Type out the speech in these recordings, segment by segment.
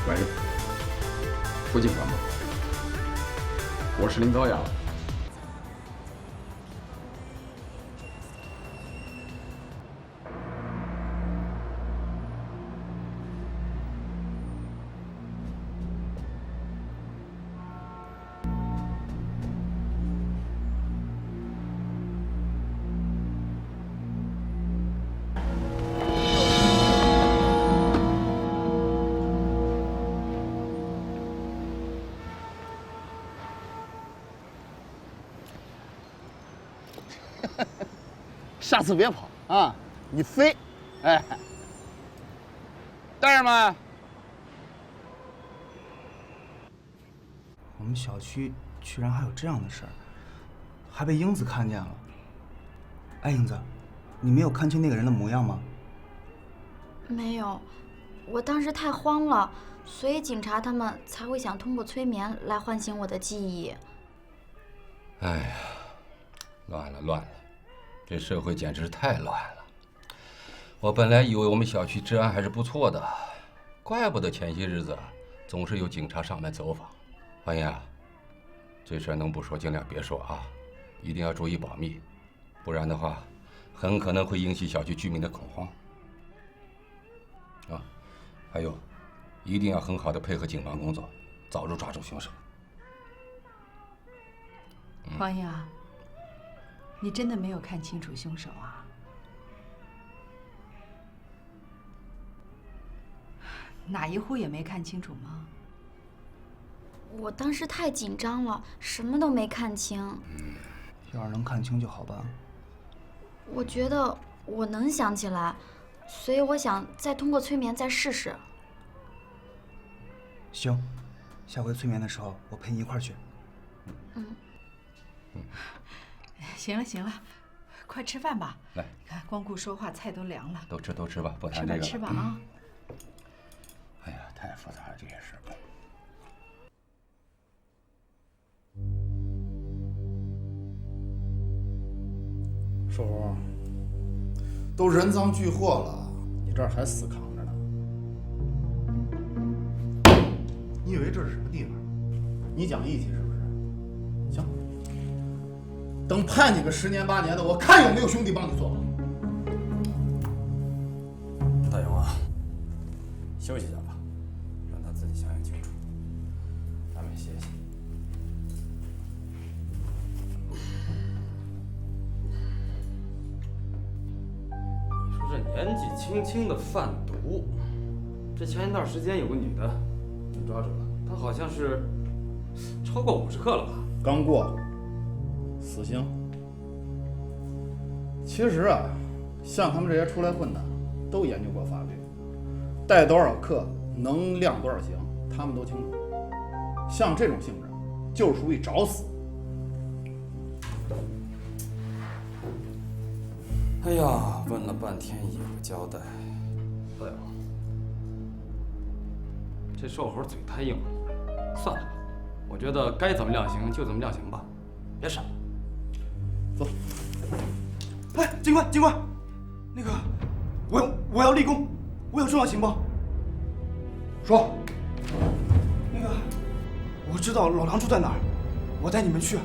喂，副警官吗？我是林高阳。下次别跑啊，你飞！哎，大人们，我们小区居然还有这样的事儿，还被英子看见了。哎，英子，你没有看清那个人的模样吗？没有，我当时太慌了，所以警察他们才会想通过催眠来唤醒我的记忆。哎呀，乱了！这社会简直是太乱了。我本来以为我们小区治安还是不错的，怪不得前些日子总是有警察上门走访。欢迎啊，这事儿能不说尽量别说啊，一定要注意保密，不然的话，很可能会引起小区居民的恐慌。啊，还有，一定要很好的配合警方工作，早日抓住凶手。黄英啊，你真的没有看清楚凶手啊？哪一户也没看清楚吗？我当时太紧张了，什么都没看清。要是能看清就好吧。我觉得我能想起来，所以我想再通过催眠再试试。行，下回催眠的时候我陪你一块儿去。行了，快吃饭吧。来，看光顾说话，菜都凉了。都吃吧，不谈这个了。吃吧啊！哎呀，太复杂了这些事儿。寿红，都人赃俱获了，你这儿还死扛着呢？你以为这是什么地方？你讲义气是不是？行，等判你个10年8年的，我看有没有兄弟帮你做保。大勇啊，休息一下吧，让他自己想想清楚。咱们歇歇。你说这年纪轻轻的贩毒，这前一段时间有个女的被抓住了，她好像是超过50克了吧？刚过，死刑。其实啊，像他们这些出来混的，都研究过法律，带多少克能量多少刑，他们都清楚。像这种性质，就是属于找死。哎呀，问了半天也不交代。大勇，这瘦猴嘴太硬了，算了吧，我觉得该怎么量刑就怎么量刑吧，别闪了。走。哎，警官，那个，我要立功，我有重要情报。说。那个，我知道老梁住在哪儿，我带你们去。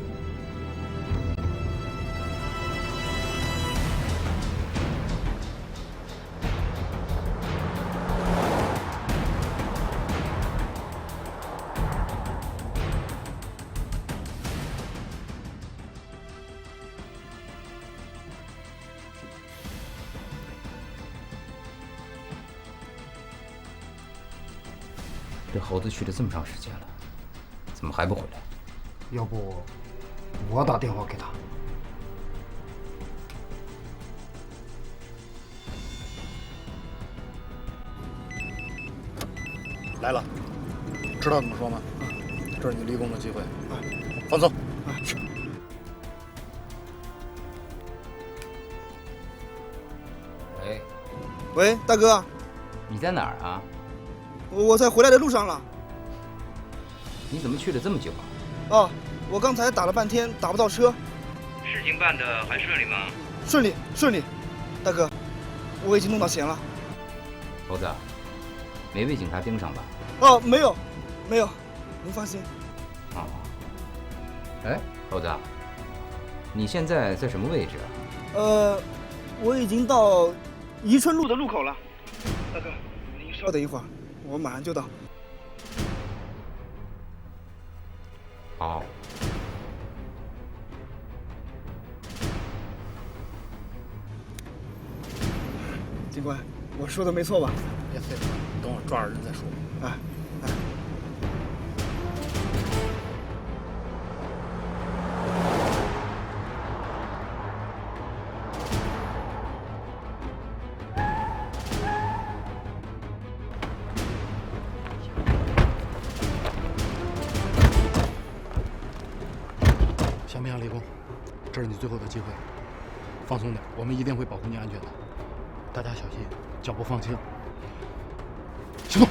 这猴子去了这么长时间了，怎么还不回来？要不我打电话给他。来了，知道怎么说吗？这是你立功的机会，放松。是。喂，大哥，你在哪儿啊？我在回来的路上了。你怎么去了这么久啊？哦，我刚才打了半天打不到车。事情办得还顺利吗？顺利。大哥，我已经弄到钱了。猴子，没被警察盯上吧？哦，没有，没有，您放心。啊。哎，猴子，你现在在什么位置啊？我已经到宜春路的路口了。大哥，您稍等一会儿，我马上就到。好。警官，我说的没错吧？别废话，等我抓着人再说。哎。想不想立功？这是你最后的机会，放松点，我们一定会保护你安全的。大家小心，脚步放轻。行动！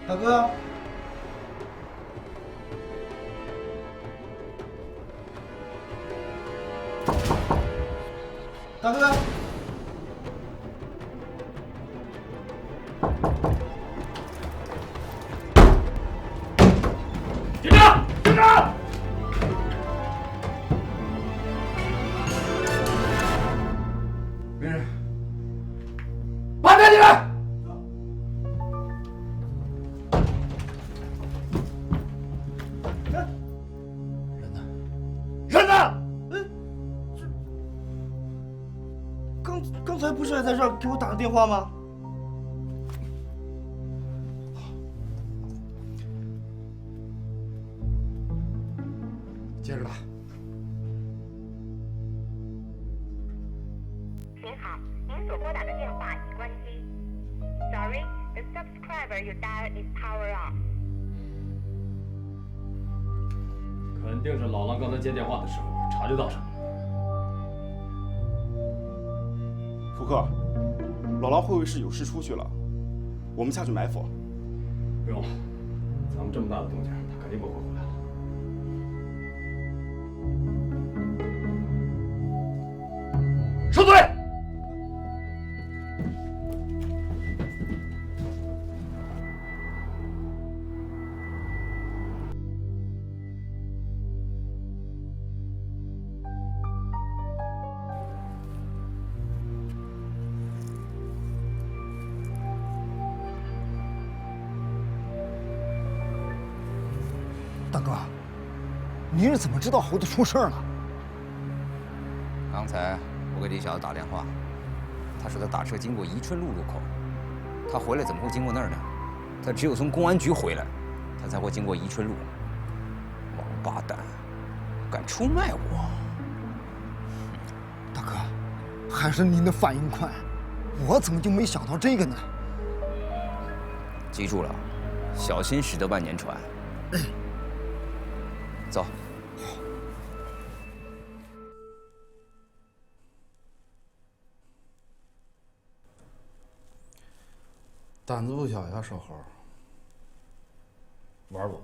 大哥，大哥，警察，警察！别人，把他起来！刚才不是还在这儿给我打个电话吗？接着打。您好，您所拨打的电话已关机。Sorry, the subscriber you dialed is power off. 肯定是老狼刚才接电话的时候察觉到什么。福克，老狼会不会是有事出去了？我们下去埋伏。不用了，咱们这么大的动静，他肯定不会回来了。收队！大哥，您是怎么知道猴子出事了？刚才我给李小子打电话，他说他打车经过宜春路路口，他回来怎么会经过那儿呢？他只有从公安局回来，他才会经过宜春路。王八蛋，敢出卖我！大哥，还是您的反应快，我怎么就没想到这个呢？记住了，小心驶得万年船。走。胆子不小呀，瘦猴。玩我？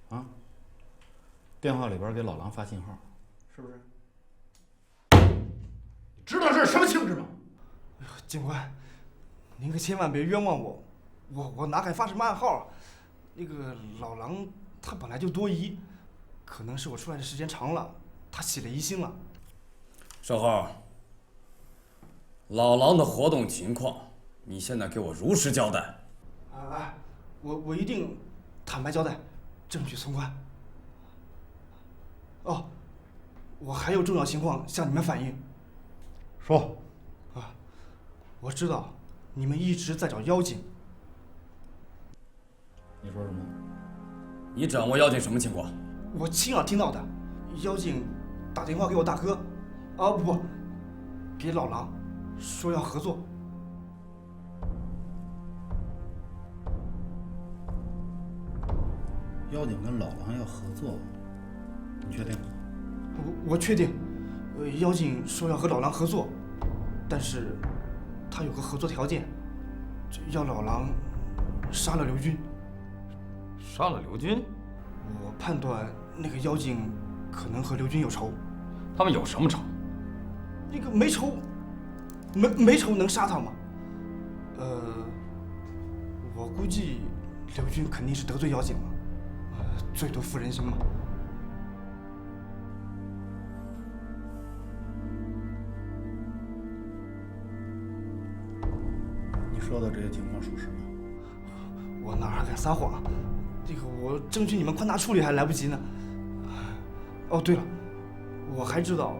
啊？电话里边给老狼发信号，是不是？知道这是什么性质吗？警官，您可千万别冤枉我，我哪敢发什么暗号？那个老狼他本来就多疑，可能是我出来的时间长了，他起了疑心了。少浩，老狼的活动情况，你现在给我如实交代。我一定坦白交代，证据从宽。哦，我还有重要情况向你们反映。说。我知道你们一直在找妖精。你说什么？你掌握妖精什么情况？我亲耳听到的，妖精打电话给我大哥，啊不，给老狼，说要合作。妖精跟老狼要合作，你确定？我确定，妖精说要和老狼合作，但是他有个合作条件，要老狼杀了刘军。杀了刘军？我判断那个妖精可能和刘军有仇。他们有什么仇？那个没仇，没仇能杀他吗？我估计刘军肯定是得罪妖精了，最多负人心嘛。你说的这些情况属实吗？我哪还敢撒谎？这个我争取你们宽大处理还来不及呢。哦，对了，我还知道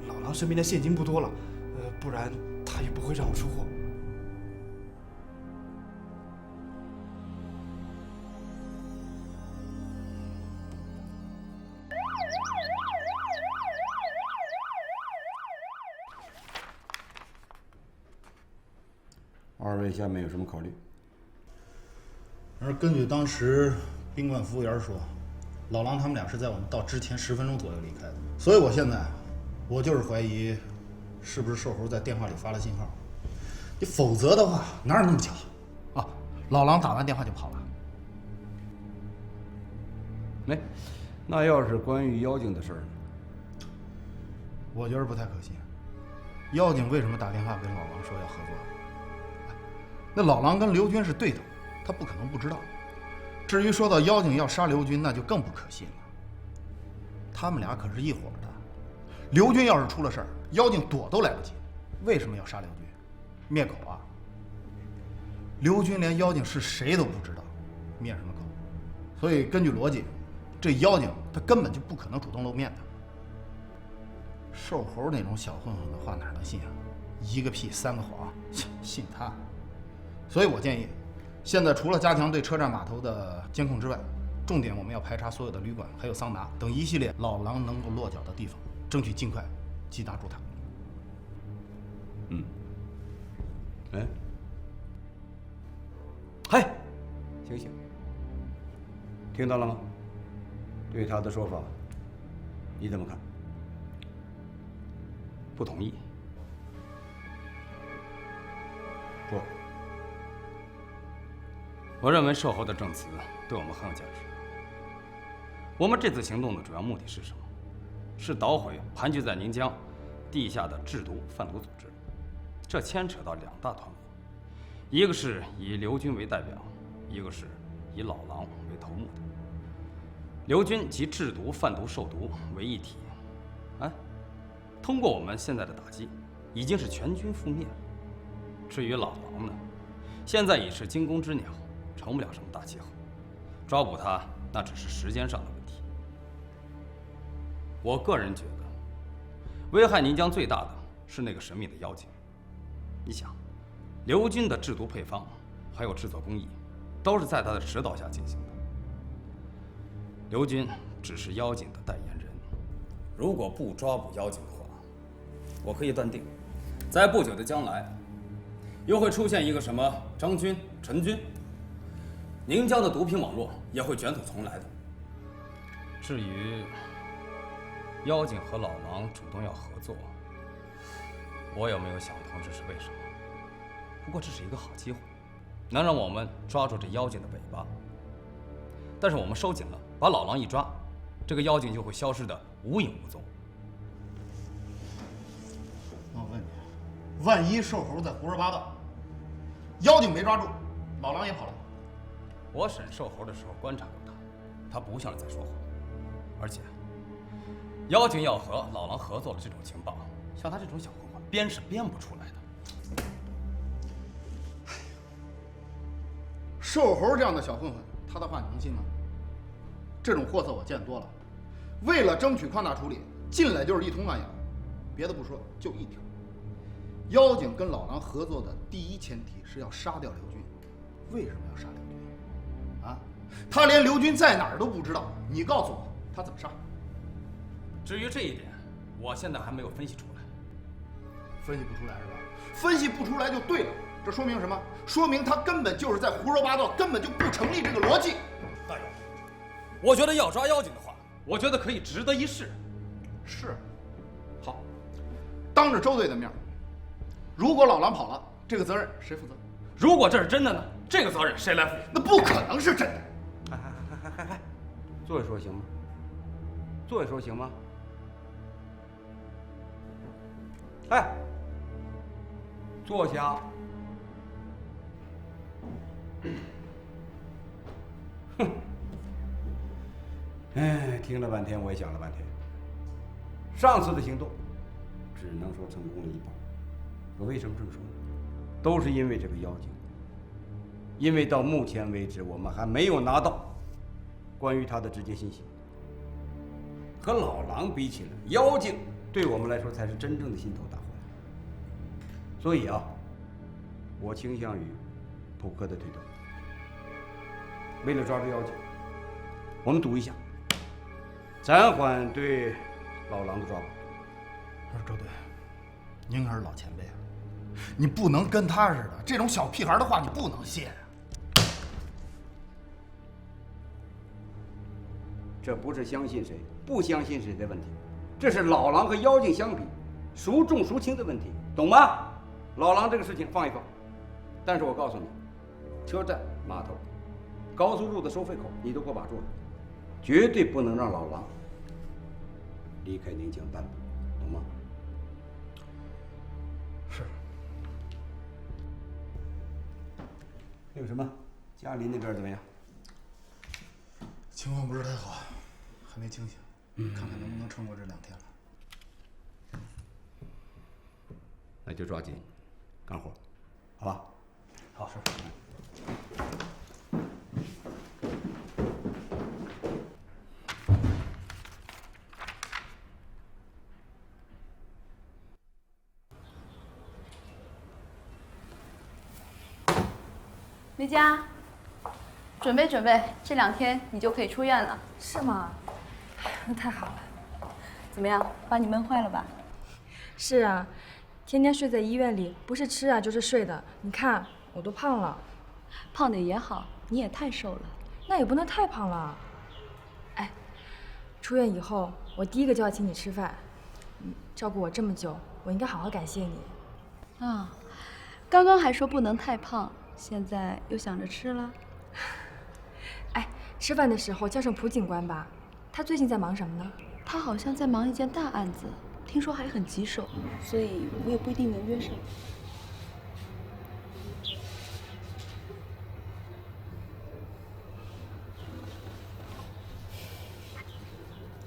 老狼身边的现金不多了，不然他也不会让我出货。二位下面有什么考虑？而根据当时宾馆服务员说，老狼他们俩是在我们到之前10分钟左右离开的，所以我现在就是怀疑，是不是瘦猴在电话里发了信号？你否则的话，哪有那么巧啊？老狼打完电话就跑了。哎，那要是关于妖精的事儿呢？我觉得不太可信。妖精为什么打电话跟老狼说要合作？那老狼跟刘军是对头，他不可能不知道。至于说到妖精要杀刘军，那就更不可信了。他们俩可是一伙的，刘军要是出了事儿，妖精躲都来不及。为什么要杀刘军？灭口啊！刘军连妖精是谁都不知道，灭什么口？所以根据逻辑，这妖精他根本就不可能主动露面的。瘦猴那种小混混的话哪能信啊？一个屁3个谎，信他？所以我建议，现在除了加强对车站码头的监控之外，重点我们要排查所有的旅馆，还有桑拿等一系列老狼能够落脚的地方，争取尽快缉拿住他。哎，嗨，醒醒！听到了吗？对他的说法，你怎么看？不同意。说。我认为售后的证词对我们很有价值。我们这次行动的主要目的是什么？是捣毁盘踞在宁江地下的制毒贩毒组织。这牵扯到2大团伙，一个是以刘军为代表，一个是以老狼为头目的。刘军及制毒、贩毒、售毒为一体。通过我们现在的打击，已经是全军覆灭了。至于老狼呢，现在已是惊弓之鸟。成不了什么大气候，抓捕他那只是时间上的问题。我个人觉得，危害宁江最大的是那个神秘的妖精。你想，刘军的制毒配方还有制作工艺，都是在他的指导下进行的。刘军只是妖精的代言人。如果不抓捕妖精的话，我可以断定，在不久的将来，又会出现一个什么张军、陈军。宁江的毒品网络也会卷土重来的。至于妖精和老狼主动要合作，我也没有想通这是为什么。不过这是一个好机会，能让我们抓住这妖精的尾巴。但是我们收紧了，把老狼一抓，这个妖精就会消失得无影无踪。我问你，万一瘦猴在胡说八道，妖精没抓住，老狼也跑了？我审瘦猴的时候观察过他，他不像是在说谎，而且妖精要和老狼合作的这种情报，像他这种小混混编是编不出来的。瘦猴这样的小混混，他的话你能信吗？这种货色我见多了，为了争取宽大处理，进来就是一通乱咬，别的不说，就一条，妖精跟老狼合作的第一前提是要杀掉刘军。为什么要杀刘军？啊？他连刘军在哪儿都不知道，你告诉我他怎么杀？至于这一点，我现在还没有分析出来。分析不出来是吧？分析不出来就对了。这说明什么？说明他根本就是在胡说八道，根本就不成立这个逻辑。大勇，我觉得要抓妖精的话，我觉得可以值得一试。是。好，当着周队的面，如果老狼跑了，这个责任谁负责？如果这是真的呢？这个责任谁来负？那不可能是真的。嗨，坐下说行吗？坐下说行吗？哎，坐下。哼，哎，听了半天，我也想了半天。上次的行动，只能说成功了一半。我为什么这么说？都是因为这个妖精。因为到目前为止，我们还没有拿到关于他的直接信息。和老狼比起来，妖精对我们来说才是真正的心头大患。所以啊，我倾向于扑克的推断。为了抓住妖精，我们赌一下，暂缓对老狼的抓捕。周队，您可是老前辈啊，你不能跟他似的，这种小屁孩的话你不能信。这不是相信谁不相信谁的问题，这是老狼和妖精相比，孰重孰轻的问题，懂吗？老狼这个事情放一放，但是我告诉你，车站、码头、高速路的收费口，你都给我把住了，绝对不能让老狼离开宁江半步，懂吗？是。还有什么？家里那边怎么样？情况不是太好，还没清醒，看看能不能撑过这2天了。那就抓紧干活，好吧？好，是。梅佳，准备准备，这2天你就可以出院了。是吗？那太好了。怎么样，把你闷坏了吧？是啊，天天睡在医院里，不是吃啊就是睡的。你看我都胖了。胖点也好，你也太瘦了。那也不能太胖了。哎，出院以后，我第一个就要请你吃饭。照顾我这么久，我应该好好感谢你。啊，刚刚还说不能太胖，现在又想着吃了。哎，吃饭的时候叫上蒲警官吧，他最近在忙什么呢？他好像在忙一件大案子，听说还很棘手，所以我也不一定能约上。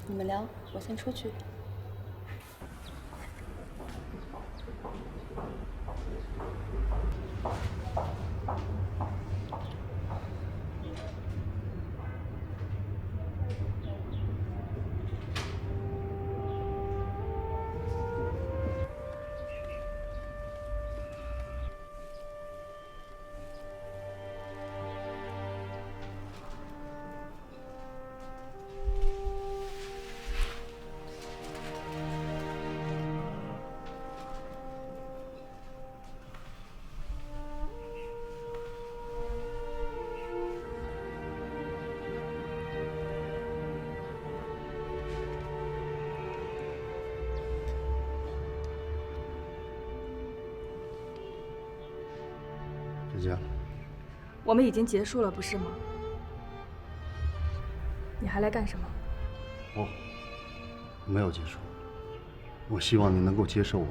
你们聊，我先出去。芷佳，我们已经结束了，不是吗？你还来干什么？哦，没有结束。我希望你能够接受我。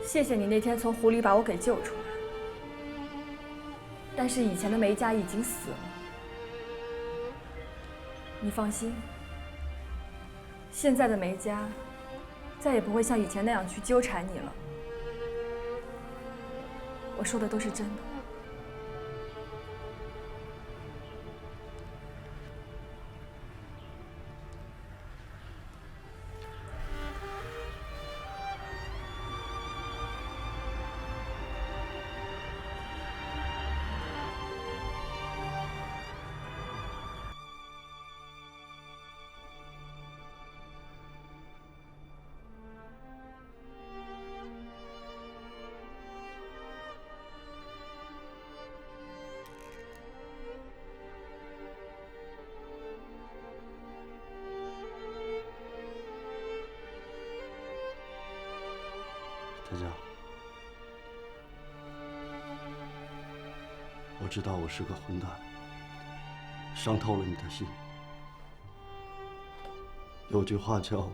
谢谢你那天从湖里把我给救出来。但是以前的梅佳已经死了。你放心，现在的梅佳再也不会像以前那样去纠缠你了。我说的都是真的。知道我是个混蛋，伤透了你的心。有句话叫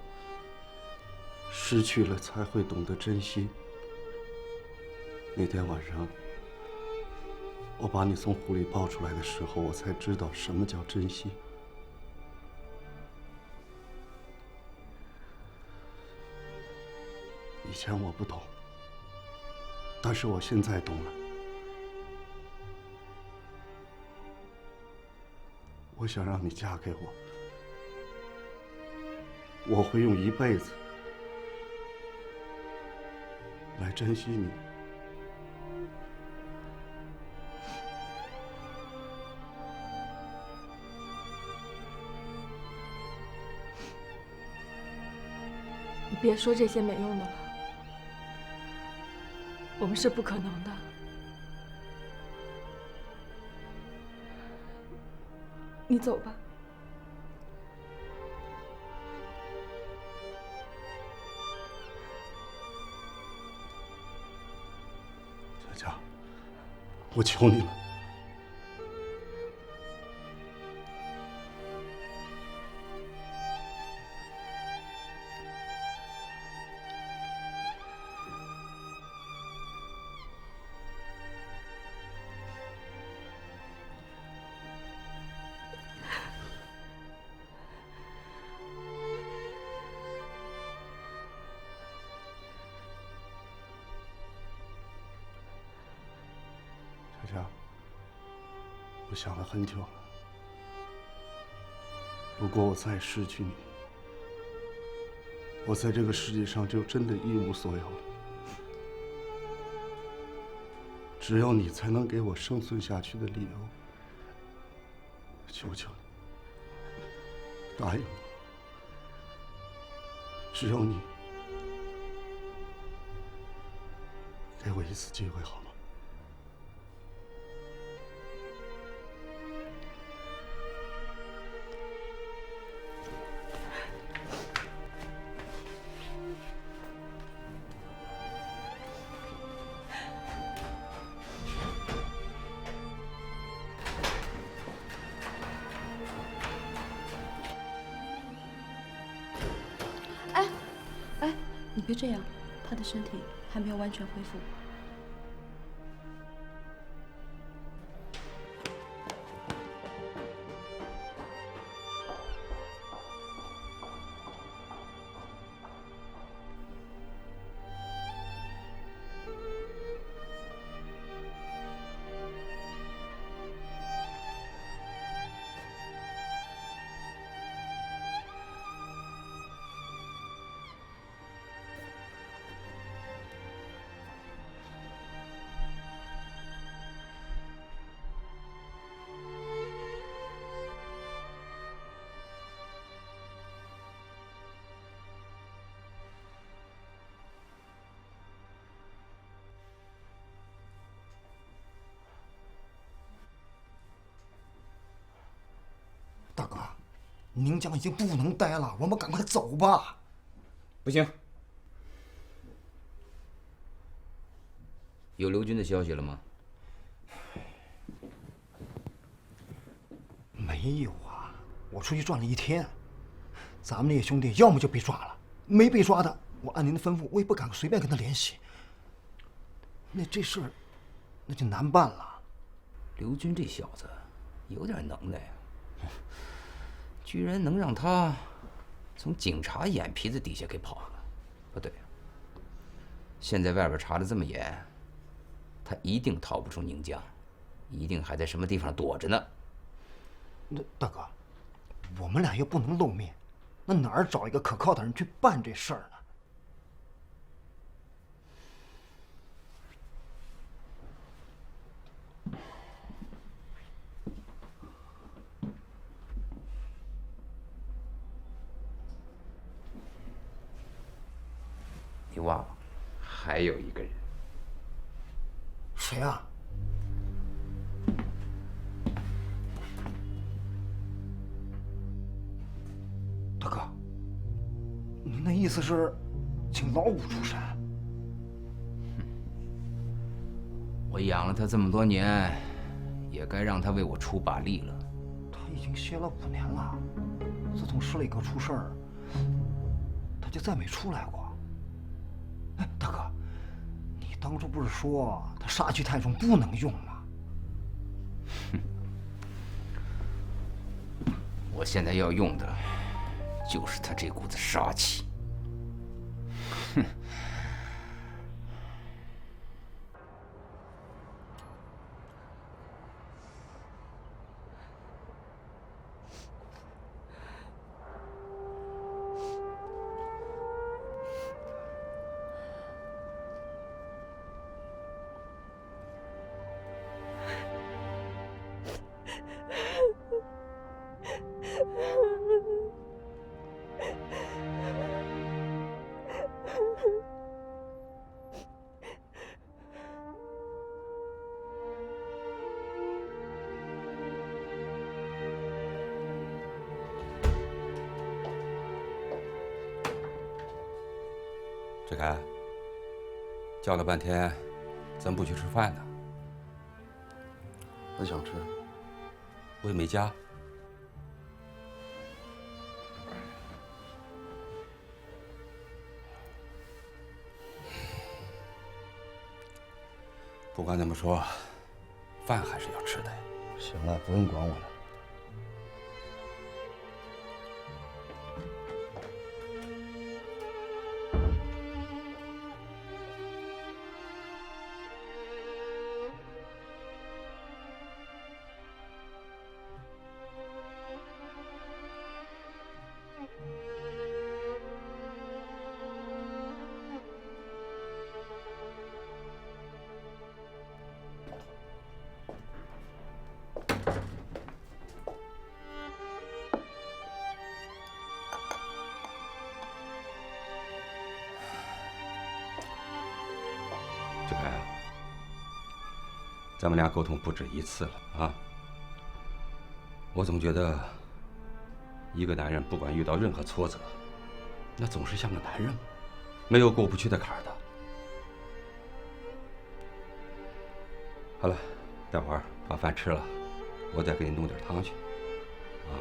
“失去了才会懂得珍惜”。那天晚上，我把你从湖里抱出来的时候，我才知道什么叫珍惜。以前我不懂，但是我现在懂了。我想让你嫁给我，我会用一辈子来珍惜你。你别说这些没用的了，我们是不可能的。你走吧。佳佳，我求你了。佳佳，我想了很久了。如果我再失去你，我在这个世界上就真的一无所有了。只有你才能给我生存下去的理由。求求你，答应我，只有你，给我一次机会好吗？你别这样，他的身体还没有完全恢复。大哥，宁江已经不能待了，我们赶快走吧。不行。有刘军的消息了吗？没有啊，我出去转了一天。咱们那些兄弟要么就被抓了，没被抓的，我按您的吩咐，我也不敢随便跟他联系。那这事儿，那就难办了。刘军这小子有点能耐呀。居然能让他从警察眼皮子底下给跑了，不对，现在外边查得这么严，他一定逃不出宁江，一定还在什么地方躲着呢。那大哥，我们俩又不能露面，那哪儿找一个可靠的人去办这事儿呢？你忘了，还有一个人。谁啊？大哥，您的意思是，请老五出山？我养了他这么多年，也该让他为我出把力了。他已经歇了5年了，自从施磊哥出事儿，他就再没出来过。哎，大哥，你当初不是说他杀气太重不能用吗？我现在要用的就是他这股子杀气。哼。志凯，叫了半天，怎么不去吃饭呢？我想吃。我也没家。不管怎么说，饭还是要吃的呀。行了，不用管我了。志凯，咱们俩沟通不止一次了啊！我总觉得，一个男人不管遇到任何挫折，那总是像个男人，没有过不去的坎儿的。好了，待会儿把饭吃了，我再给你弄点汤去，啊。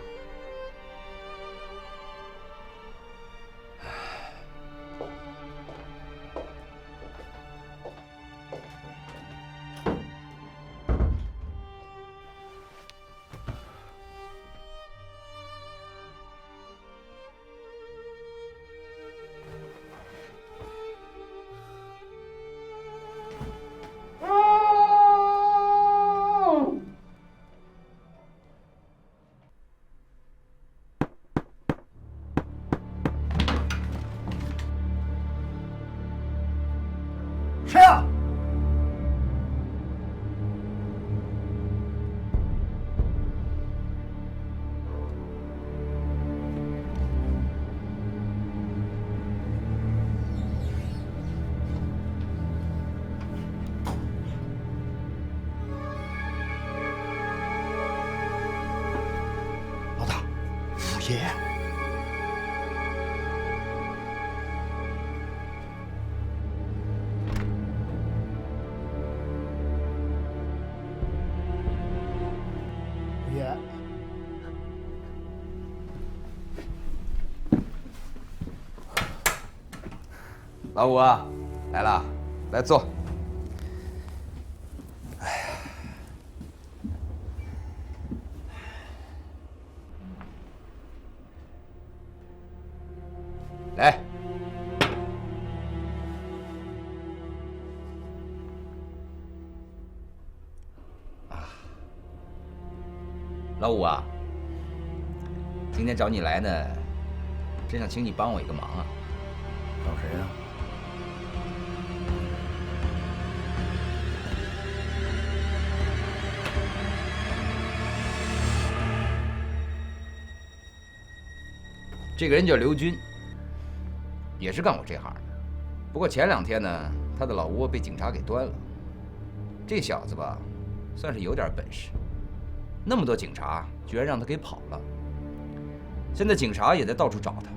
谁呀？老大，五爷。老五啊，来了，来坐。来，老五啊，今天找你来呢，真想请你帮我一个忙啊。找谁呀？这个人叫刘军，也是干我这行的。不过前2天呢，他的老窝被警察给端了。这小子吧，算是有点本事，那么多警察居然让他给跑了。现在警察也在到处找他，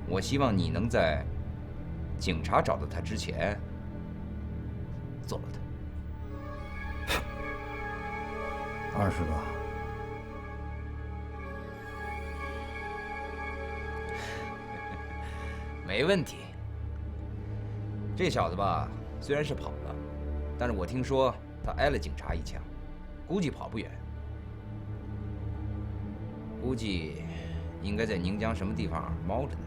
我希望你能在警察找到他之前做了他。20个。没问题。这小子吧，虽然是跑了，但是我听说他挨了警察一枪，估计跑不远。估计应该在宁江什么地方猫着呢。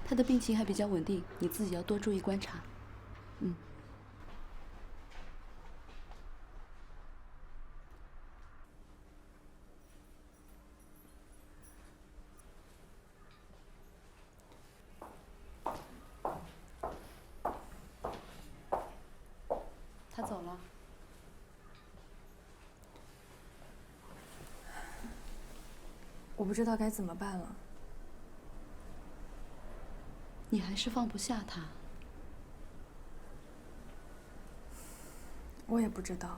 他的病情还比较稳定，你自己要多注意观察。嗯。他走了。我不知道该怎么办了。你还是放不下他。我也不知道。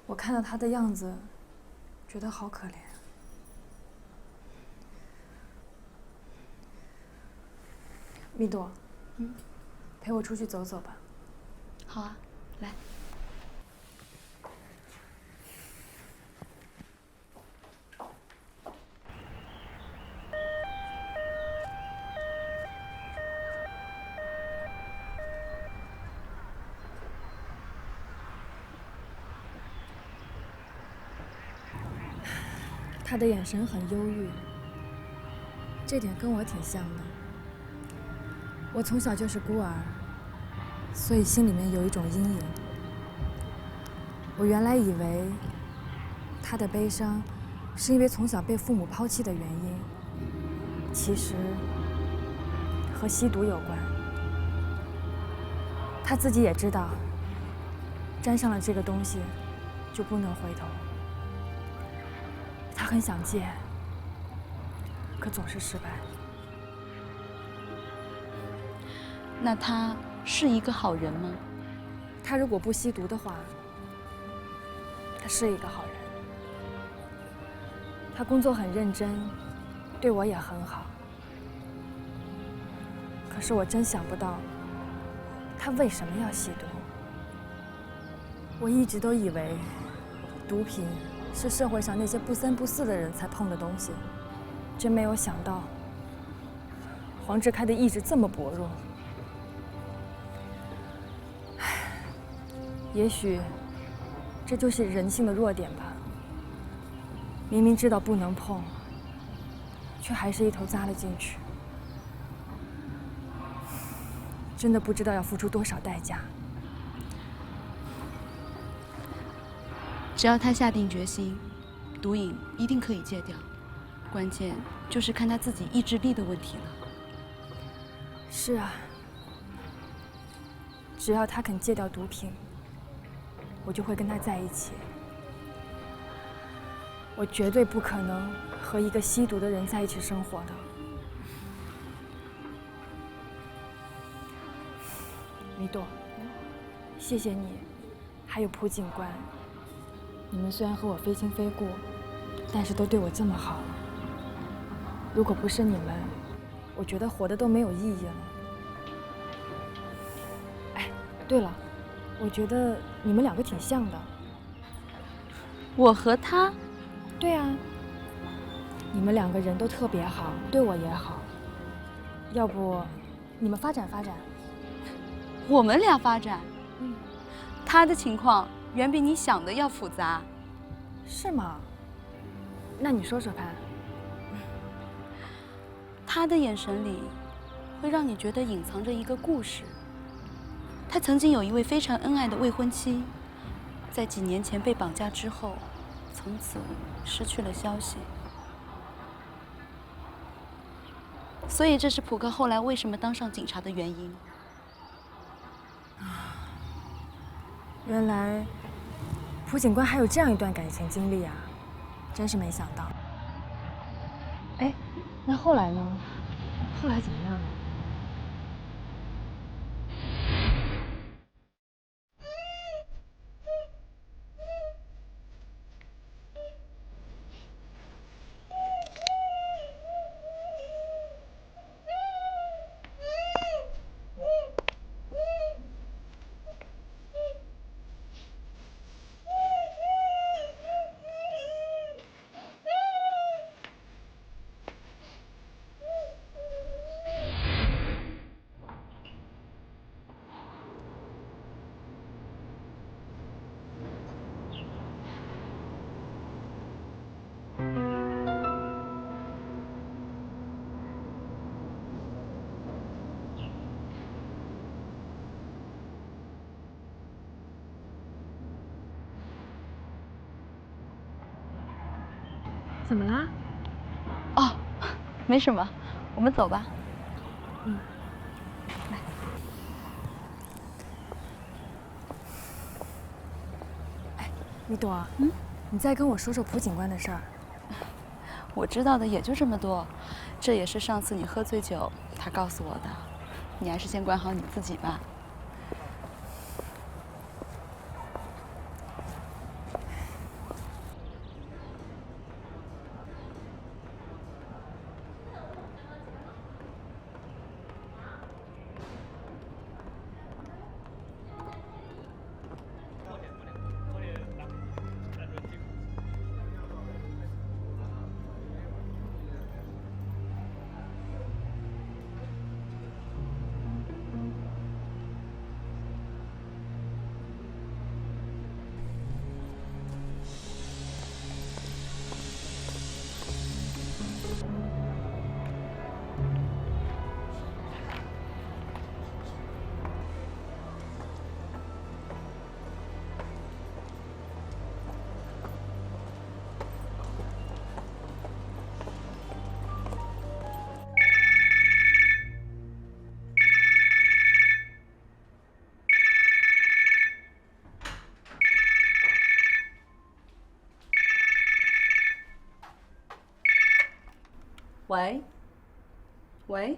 我看到他的样子，觉得好可怜。蜜朵，陪我出去走走吧。好啊，来。他的眼神很忧郁，这点跟我挺像的。我从小就是孤儿，所以心里面有一种阴影。我原来以为他的悲伤是因为从小被父母抛弃的原因，其实和吸毒有关。他自己也知道，沾上了这个东西就不能回头。他很想戒，可总是失败。那他是一个好人吗？他如果不吸毒的话，他是一个好人。他工作很认真，对我也很好。可是我真想不到，他为什么要吸毒？我一直都以为，毒品是社会上那些不三不四的人才碰的东西，真没有想到，黄志开的意志这么薄弱。也许，这就是人性的弱点吧。明明知道不能碰，却还是一头扎了进去。真的不知道要付出多少代价。只要他下定决心，毒瘾一定可以戒掉。关键就是看他自己意志力的问题了。是啊，只要他肯戒掉毒品，我就会跟他在一起。我绝对不可能和一个吸毒的人在一起生活的。米朵，谢谢你，还有蒲警官。你们虽然和我非亲非故，但是都对我这么好。如果不是你们，我觉得活的都没有意义了。哎，对了，我觉得你们两个挺像的。我和他？对啊，你们两个人都特别好，对我也好。要不，你们发展发展？我们俩发展？他的情况远比你想的要复杂。是吗？那你说说看。他的眼神里，会让你觉得隐藏着一个故事。他曾经有一位非常恩爱的未婚妻，在几年前被绑架之后，从此失去了消息。所以这是普克后来为什么当上警察的原因。原来蒲警官还有这样一段感情经历啊，真是没想到。哎，那后来呢？后来怎么样呢？怎么啦？哦，没什么，我们走吧。嗯。哎，米朵，你再跟我说说蒲警官的事儿。我知道的也就这么多，这也是上次你喝醉酒他告诉我的。你还是先管好你自己吧。喂，喂。